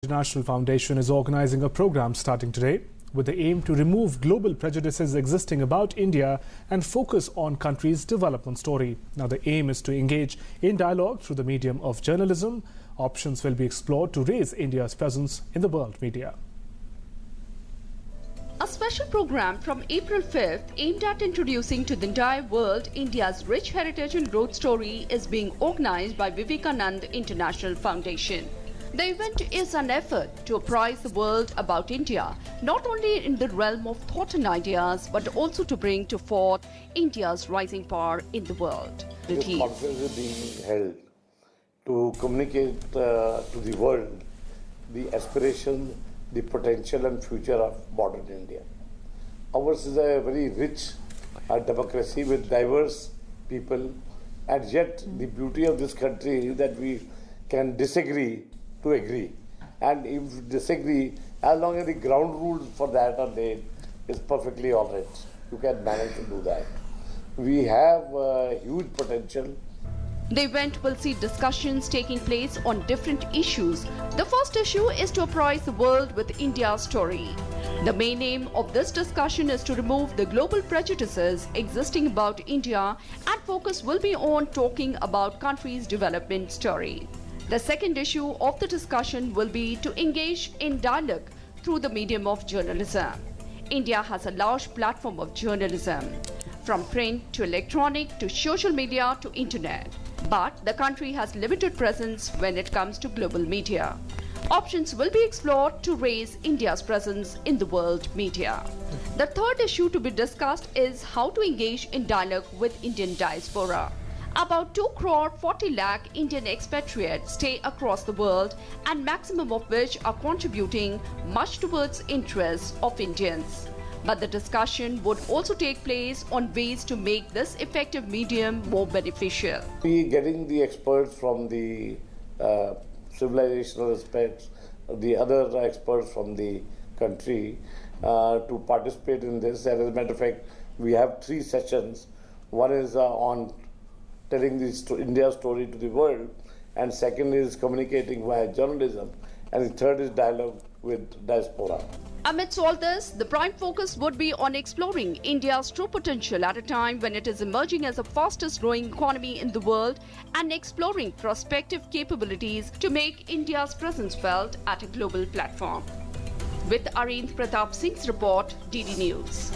International Foundation is organizing a program starting today with the aim to remove global prejudices existing about India and focus on country's development story. Now, the aim is to engage in dialogue through the medium of journalism. Options will be explored to raise India's presence in the world media. A special program from April 5th aimed at introducing to the entire world India's rich heritage and growth story is being organized by Vivekananda International Foundation. The event is an effort to apprise the world about India, not only in the realm of thought and ideas, but also to bring to forth India's rising power in the world. This conference is being held to communicate to the world the aspiration, the potential and future of modern India. Ours is a very rich democracy with diverse people, and yet the beauty of this country is that we can disagree to agree. And if disagree, as long as the ground rules for that are laid, it's perfectly all right. You can manage to do that. We have huge potential. The event will see discussions taking place on different issues. The first issue is to apprise the world with India's story. The main aim of this discussion is to remove the global prejudices existing about India, and focus will be on talking about country's development story. The second issue of the discussion will be to engage in dialogue through the medium of journalism. India has a large platform of journalism, from print to electronic to social media to internet. But the country has limited presence when it comes to global media. Options will be explored to raise India's presence in the world media. The third issue to be discussed is how to engage in dialogue with Indian diaspora. About 2 crore 40 lakh Indian expatriates stay across the world, and maximum of which are contributing much towards interests of Indians. But the discussion would also take place on ways to make this effective medium more beneficial. We are getting the experts from the civilizational aspects, the other experts from the country to participate in this. And as a matter of fact, we have 3 sessions. One is on telling India's story to the world, and second is communicating via journalism, and the third is dialogue with diaspora. Amidst all this, the prime focus would be on exploring India's true potential at a time when it is emerging as the fastest growing economy in the world, and exploring prospective capabilities to make India's presence felt at a global platform. With Arindra Pratap Singh's report, DD News.